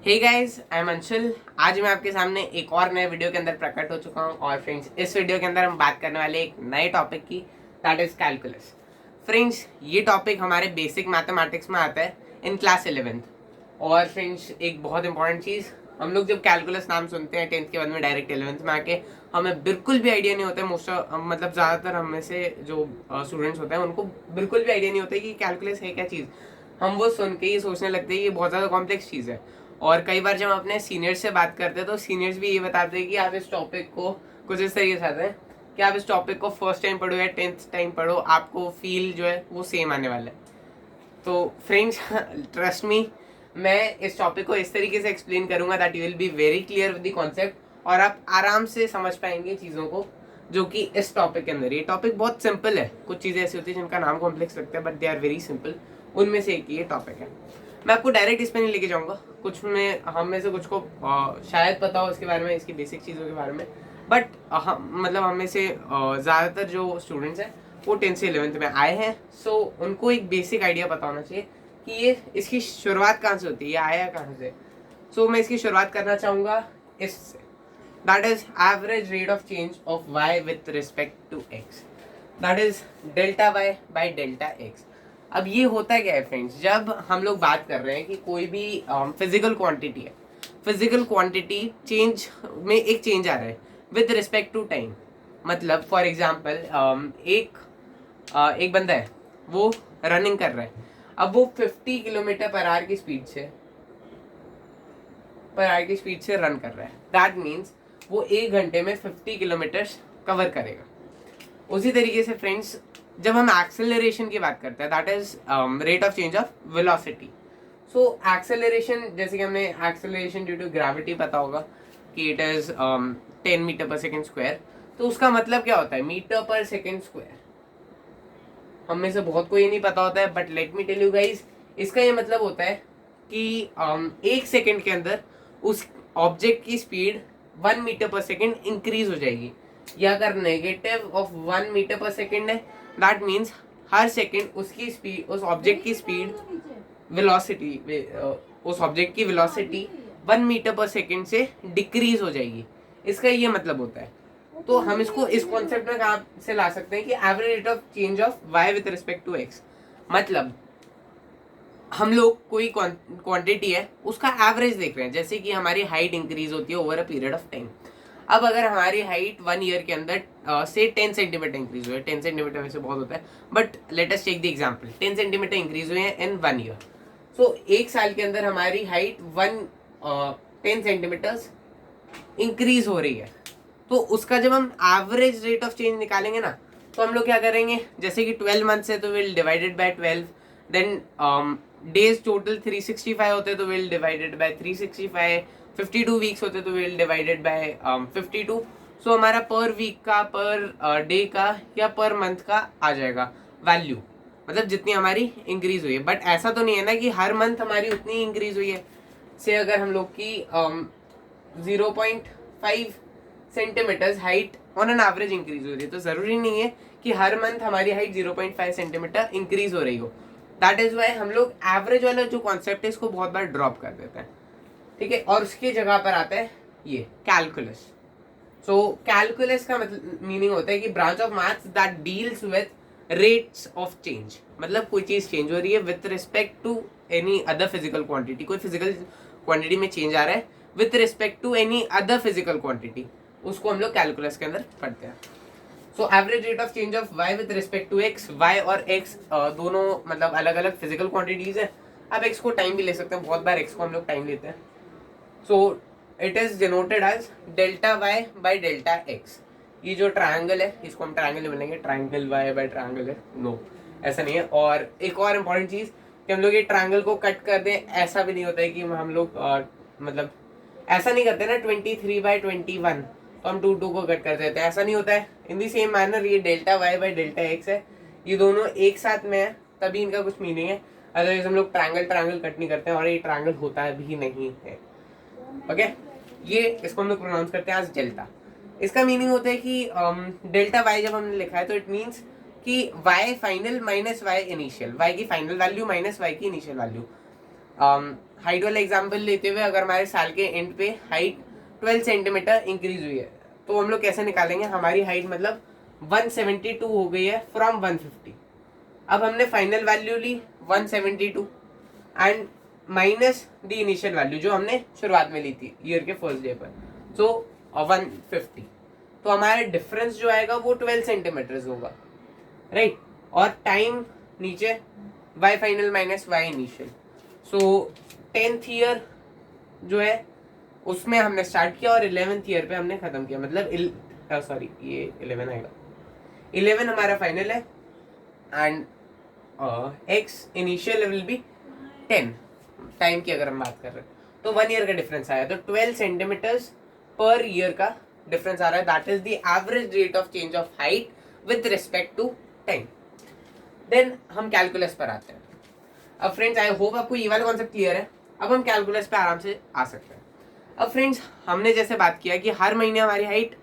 Hey guys, I am Anshul. आज मैं आपके सामने एक और नए वीडियो के अंदर प्रकट हो चुका हूँ। और फ्रेंड्स, इस वीडियो के अंदर हम बात करने वाले एक नए टॉपिक की, दैट इज कैलकुलस। फ्रेंड्स, ये टॉपिक हमारे बेसिक मैथमेटिक्स में आता है इन क्लास 11th। और फ्रेंड्स, एक बहुत इंपॉर्टेंट चीज़, हम लोग जब कैलकुलस नाम सुनते हैं 10th के बाद में डायरेक्ट 11th में आके हमें बिल्कुल भी आइडिया नहीं होता है। मोस्ट मतलब ज़्यादातर हम में से जो स्टूडेंट्स होते हैं उनको बिल्कुल भी आइडिया नहीं होता है कि कैलकुलस है क्या चीज़। हम वो सुन के ही सोचने लगते हैं कि ये बहुत ज़्यादा कॉम्प्लेक्स चीज़ है। और कई बार जब हम अपने सीनियर्स से बात करते हैं तो सीनियर्स भी ये बताते हैं कि आप इस टॉपिक को कुछ इस तरीके से आते हैं कि आप इस टॉपिक को फर्स्ट टाइम पढ़ो या 10th टाइम पढ़ो, आपको फील जो है वो सेम आने वाला है। तो फ्रेंड्स, ट्रस्ट मी, मैं इस टॉपिक को इस तरीके से एक्सप्लेन करूंगा that you will be very clear with the concept और आप आराम से समझ पाएंगे चीज़ों को जो कि इस टॉपिक के अंदर। ये टॉपिक बहुत सिंपल है। कुछ चीज़ें ऐसी होती है जिनका नाम कॉम्प्लेक्स लगता है but they are very simple. उनमें से एक ये टॉपिक है। मैं आपको डायरेक्ट इस पर नहीं लेके जाऊंगा। कुछ में हम में से कुछ को शायद पता हो इसके बारे में, इसकी बेसिक चीज़ों के बारे में, बट मतलब हम में से ज़्यादातर जो स्टूडेंट्स हैं वो 10th से 11th में आए हैं। सो उनको एक बेसिक आइडिया पता होना चाहिए कि ये इसकी शुरुआत कहाँ से होती है, ये आया कहाँ से। सो मैं इसकी शुरुआत करना चाहूँगा इससे, that is average rate of change of y with respect to x, that is delta y by delta x. अब ये होता क्या है फ्रेंड्स, जब हम लोग बात कर रहे हैं कि कोई भी फिजिकल क्वांटिटी है, फिजिकल क्वांटिटी चेंज में एक चेंज आ रहा है विद रिस्पेक्ट टू टाइम। मतलब फॉर एग्जांपल एक बंदा है, वो रनिंग कर रहा है। अब वो 50 किलोमीटर पर आवर की स्पीड से रन कर रहा है। दैट मीन्स वो 1 घंटे में 50 किलोमीटर कवर करेगा। उसी तरीके से फ्रेंड्स, जब हम एक्सेलरेशन की बात करते हैं, that is rate of change of velocity. So acceleration, जैसे कि हमने एक्सेलरेशन ड्यू टू ग्रेविटी पता होगा कि इट इज 10 मीटर पर सेकेंड स्क्वायर। तो उसका मतलब क्या होता है, मीटर पर सेकेंड स्क्वायर। हम में से बहुत को ये नहीं पता होता है but let me tell you guys, इसका ये मतलब होता है कि 1 सेकेंड के अंदर उस ऑब्जेक्ट की स्पीड 1 मीटर पर सेकेंड इंक्रीज हो जाएगी। या अगर नेगेटिव ऑफ 1 मीटर पर सेकेंड है, दैट मीन्स हर सेकेंड उसकी स्पीड, उस ऑब्जेक्ट की स्पीड, वेलोसिटी, उस ऑब्जेक्ट की वेलोसिटी 1 मीटर पर सेकेंड से डिक्रीज हो जाएगी। इसका ये मतलब होता है। तो हम इसको इस कॉन्सेप्ट में कहाँ से ला सकते हैं कि average rate of change of y with respect to x. मतलब हम लोग कोई क्वांटिटी है उसका एवरेज देख रहे हैं, जैसे कि हमारी हाइट इंक्रीज होती है over a period of time. अब अगर हमारी हाइट 1 ईयर के अंदर से 10 सेंटीमीटर इंक्रीज हुई है, 10 सेंटीमीटर वैसे बहुत होता है but let us take the example, 10 centimetre increase हुए हैं इन 1 ईयर। सो 1 साल के अंदर हमारी हाइट 10 सेंटीमीटर इंक्रीज हो रही है। तो उसका जब हम एवरेज रेट ऑफ चेंज निकालेंगे ना, तो हम लोग क्या करेंगे, जैसे कि 12 मंथ्स है तो will divided by 12, then days total 365 होते तो विल डिवाइडेड बाय 365, 52 वीक्स होते तो विल डिवाइडेड बाय 52। सो हमारा पर वीक का, पर डे का या पर मंथ का आ जाएगा वैल्यू, मतलब जितनी हमारी इंक्रीज हुई है। बट ऐसा तो नहीं है ना कि हर मंथ हमारी उतनी इंक्रीज हुई है। से अगर हम लोग की 0.5 centimetre height on an average increase हो रही है, तो जरूरी नहीं है कि हर मंथ हमारी हाइट 0.5 सेंटीमीटर इंक्रीज हो रही हो। दैट इज वाई हम लोग एवरेज वाला जो कॉन्सेप्ट है इसको बहुत बार ड्रॉप कर देते हैं, ठीक है। और उसकी जगह पर आता है ये कैलकुलस। सो कैलकुलस का मतलब मीनिंग होता है कि branch of maths that deals with rates of change. मतलब कोई चीज चेंज हो रही है with respect to any other physical quantity, कोई फिजिकल क्वांटिटी में चेंज आ रहा है with respect to any other physical quantity, उसको हम लोग कैलकुलस के अंदर पढ़ते हैं। So average rate of change of y with respect to x, y और एक्स दोनों मतलब अलग अलग फिजिकल क्वांटिटीज है। अब एक्स को टाइम भी ले सकते हैं, बहुत बार एक्स को हम लोग टाइम लेते हैं। So it is denoted as delta y by delta x. ये जो ट्रायंगल है इसको हम ट्रायंगल नहीं बोलेंगे, ट्रायंगल वाई बाई ट्रायंगल है, नो ऐसा नहीं है। और एक और इम्पॉर्टेंट चीज़ कि हम लोग ये ट्रायंगल को कट कर दें, ऐसा भी नहीं होता है कि हम लोग मतलब ऐसा नहीं करते ना 23/21 तो हम 2 को कट कर देते हैं, ऐसा नहीं होता है। इन दी सेम मैनर ये delta y by delta x है, ये दोनों एक साथ में है तभी इनका कुछ मीनिंग है। अदरवाइज हम लोग ट्रायंगल कट नहीं करते हैं और ये ट्रायंगल होता भी नहीं है। ओके, ये इसको हम लोग प्रोनाउंस करते हैं एज डेल्टा। इसका मीनिंग होता है कि डेल्टा वाई जब हमने लिखा है तो इट मीन्स कि y final minus y initial, y की फाइनल वैल्यू माइनस वाई की इनिशियल वैल्यू। हाइट वाला एग्जाम्पल लेते हुए अगर हमारे साल के एंड पे हाइट 12 सेंटीमीटर इंक्रीज हुई है तो हम लोग कैसे निकालेंगे, हमारी हाइट मतलब 172 हो गई है फ्रॉम 150। अब हमने फाइनल वैल्यू ली 172 and minus the initial value जो हमने शुरुआत में ली थी ईयर के फर्स्ट डे पर, सो 150। तो हमारा डिफरेंस जो आएगा वो 12 सेंटीमीटर होगा, राइट। और टाइम नीचे y final minus y initial, so 10th year जो है उसमें हमने स्टार्ट किया और 11th ईयर पे हमने खत्म किया, मतलब सॉरी ये 11 आएगा, 11 हमारा फाइनल है and x initial will be 10 time की अगर हम बात कर रहे हैं तो 1 ईयर का डिफरेंस आया, तो 12 सेंटीमीटर्स पर ईयर का डिफरेंस आ रहा है, that is the average rate of change of height with respect to time. Then हम कैलकुलस पर आते हैं। अब फ्रेंड्स आई होप आपको ये वाला कॉन्सेप्ट क्लियर है, अब हम कैलकुलस पे आराम से आ सकते हैं। अब फ्रेंड्स हमने जैसे बात किया कि हर महीने हमारी हाइट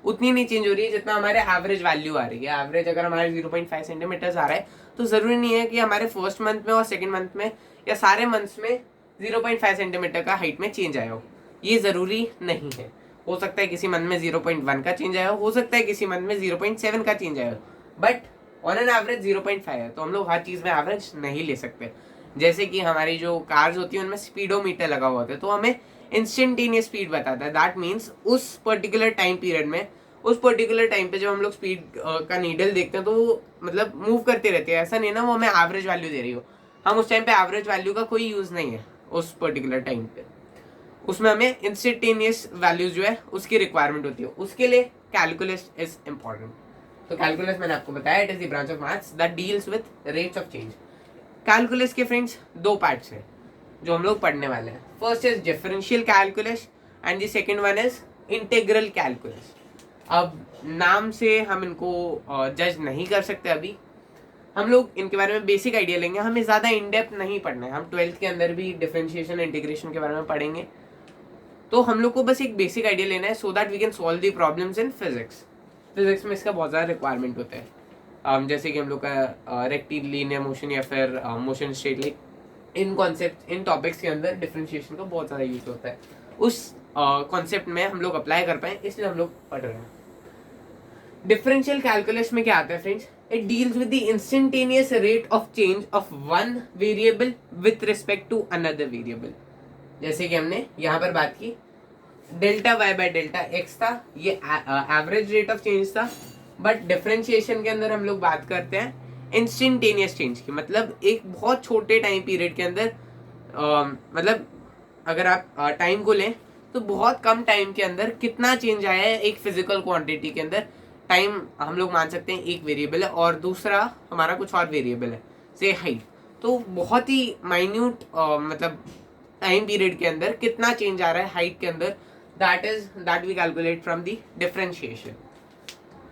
उतनी नहीं चेंज हो रही है जितना हमारे एवरेज वैल्यू आ रही है। एवरेज अगर हमारे 0.5 सेंटीमीटर आ रहा है तो ज़रूरी नहीं है कि हमारे फर्स्ट मंथ में और सेकेंड मंथ में या सारे मंथ्स में 0.5 सेंटीमीटर का हाइट में चेंज आया हो, ये ज़रूरी नहीं है। हो सकता है किसी मंथ में 0.1 का चेंज आया हो सकता है किसी मंथ में 0.7 का चेंज आया हो, बट ऑन एन एवरेज 0.5 है। तो हम लोग हर चीज़ में एवरेज नहीं ले सकते। जैसे कि हमारी जो कार्स होती है उनमें स्पीडोमीटर लगा हुआ होता है, तो हमें इंस्टेंटेनियस स्पीड बताता है। दैट मीन्स उस पर्टिकुलर टाइम पीरियड में, उस पर्टिकुलर टाइम पे जब हम लोग स्पीड का नीडल देखते हैं तो वो मतलब मूव करते रहते हैं, ऐसा नहीं ना वो हमें एवरेज वैल्यू दे रही हो। हम उस टाइम पे एवरेज वैल्यू का कोई यूज़ नहीं है उस पर्टिकुलर टाइम पे, उसमें हमें इंस्टेंटेनियस वैल्यूज जो है उसकी रिक्वायरमेंट होती है, उसके लिए कैलकुलस इज इम्पॉर्टेंट। तो कैलकुलस मैंने आपको बताया it is the branch of maths that deals with rates of change. Calculus के फ्रेंड्स दो पार्ट्स हैं जो हम लोग पढ़ने वाले हैं। First is differential calculus and the second one is integral calculus. अब नाम से हम इनको जज नहीं कर सकते, अभी हम लोग इनके बारे में बेसिक आइडिया लेंगे, हमें ज़्यादा इन डेप्थ नहीं पढ़ना है। हम 12th के अंदर भी डिफरेंशिएशन इंटीग्रेशन के बारे में पढ़ेंगे, तो हम लोग को बस एक बेसिक आइडिया लेना है so that we can solve the problems in physics. Physics में इसका बहुत ज़्यादा रिक्वायरमेंट होता है, जैसे कि हम लोग का रेक्टिलिनियर मोशन या फिर motion straight line, in concept in topics के अंदर डिफरेंशिएशन का बहुत ज़्यादा यूज होता है। उस कॉन्सेप्ट में हम लोग अप्लाई कर पाएँ इसलिए हम लोग पढ़ रहे हैं। डिफरेंशियल कैलकुलस में क्या आता है friends, it deals with the instantaneous rate of change of one variable with respect to another variable. जैसे कि हमने यहाँ पर बात की delta y by delta x था, ये एवरेज रेट ऑफ चेंज था, बट डिफरेंशिएशन के अंदर हम लोग बात करते हैं इंस्टेंटेनियस चेंज की, मतलब एक बहुत छोटे टाइम पीरियड के अंदर मतलब अगर आप टाइम को लें तो बहुत कम टाइम के अंदर कितना चेंज आया है एक फिजिकल क्वांटिटी के अंदर। टाइम हम लोग मान सकते हैं एक वेरिएबल है और दूसरा हमारा कुछ और वेरिएबल है, से हाइट, तो बहुत ही माइन्यूट मतलब टाइम पीरियड के अंदर कितना चेंज आ रहा है हाइट के अंदर, that we calculate from the differentiation.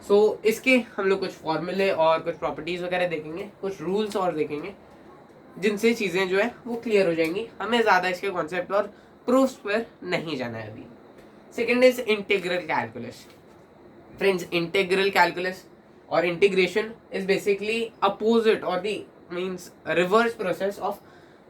So इसके हम लोग कुछ फॉर्मूले और कुछ प्रॉपर्टीज वगैरह देखेंगे, कुछ रूल्स और देखेंगे, जिनसे चीज़ें जो है वो क्लियर हो जाएंगी। हमें ज़्यादा इसके कॉन्सेप्ट और प्रूफ्स पर नहीं जाना है अभी। Second is integral calculus. Friends integral calculus और इंटीग्रेशन इज बेसिकली अपोजिट और the means reverse process of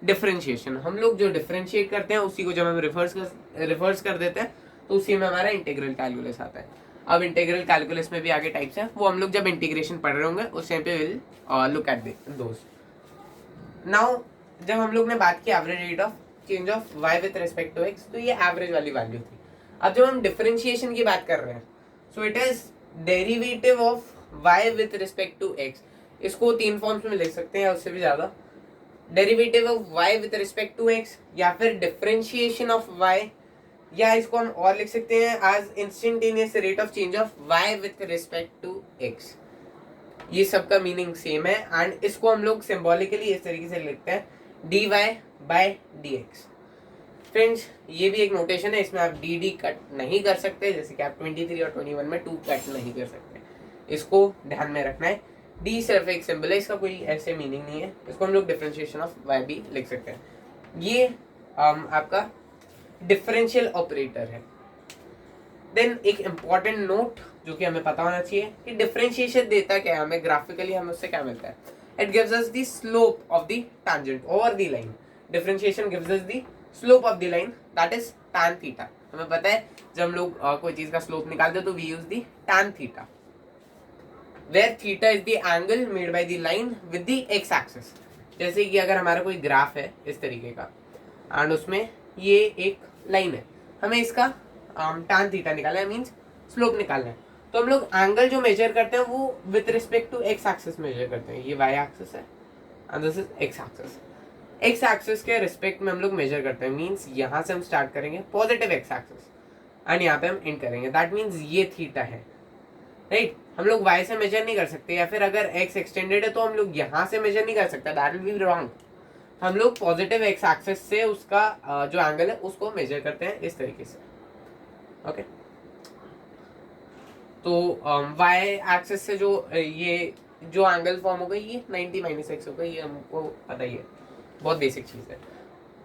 differentiation. हम लोग जो डिफरेंशिएट करते हैं उसी को जब हम रिवर्स कर देते हैं तो उसी में हमारा इंटीग्रल कैलकुलस आता है। अब इंटीग्रल कैलकुलस में भी आगे टाइप्स हैं, वो हम लोग जब इंटीग्रेशन पढ़ रहे होंगे उस टाइम पे will look at those. Now जब हम लोग ने बात की average rate of change of y with respect to x, तो ये एवरेज वाली वैल्यू थी। अब जब हम डिफरेंशिएशन की बात कर रहे हैं so it is derivative of y with respect to x। इसको तीन फॉर्म्स में लिख सकते हैं या उससे भी ज़्यादा, derivative of y with respect to x, या फिर डिफरेंशिएशन ऑफ y, या इसको हम और लिख सकते हैं as instantaneous rate of change of y with respect to x। ये सबका मीनिंग सेम है एंड इसको हम लोग सिंबॉलिकली इस तरीके से लिखते हैं dy बाय dx। फ्रेंड्स ये भी एक नोटेशन है, इसमें आप dd कट नहीं कर सकते, जैसे कि आप 23 और 21 में 2 कट नहीं कर सकते, इसको ध्यान में रखना है। d सिर्फ एक सिंबल है, इसका कोई ऐसे मीनिंग नहीं है, इसको हम लोग डिफरेंशिएशन ऑफ y भी लिख सकते हैं। ये आपका डिफरेंशियल ऑपरेटर है। देन एक इम्पॉर्टेंट नोट जो कि हमें पता होना चाहिए कि डिफरेंशिएशन देता क्या है हमें, ग्राफिकली हमें उससे क्या मिलता है। It gives us the slope of the tangent over the line. Differentiation gives us the slope of the line that is tan theta. हमें पता है जब हम लोग कोई चीज का स्लोप निकालते हैं तो we use the tan theta, where theta is the angle made by the line with the x axis. जैसे कि अगर हमारा कोई ग्राफ है इस तरीके का एंड उसमें ये एक लाइन है, हमें इसका tan थीटा निकालना है, मींस स्लोप निकालना है, तो हम लोग एंगल जो मेजर करते हैं वो with respect to x axis measure करते हैं। ये वाई एक्सिस है and this is x axis. X axis के रिस्पेक्ट में हम लोग मेजर करते हैं, मींस यहाँ से हम स्टार्ट करेंगे पॉजिटिव एक्स एक्सिस एंड यहाँ पे हम एंड करेंगे, दैट मीन्स ये थीटा है, राइट। हम लोग वाई से मेजर नहीं कर सकते, या फिर अगर एक्स एक्सटेंडेड है तो हम लोग यहाँ से मेजर नहीं कर सकते, दैट विल बी रॉन्ग। हम लोग पॉजिटिव एक्स एक्सिस से उसका जो एंगल है उसको मेजर करते हैं इस तरीके से, ओके। तो वाई एक्सिस से जो ये जो एंगल फॉर्म होगा ये 90 माइनस एक्स होगा, ये हमको पता ही है, बहुत बेसिक चीज है।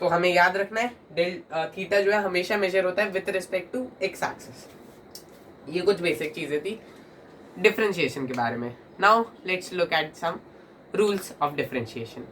तो हमें याद रखना है डेल थीटा जो है हमेशा मेजर होता है with respect to x axis. ये कुछ बेसिक चीजें थी डिफरेंशिएशन के बारे में। Now let's look at some rules of differentiation.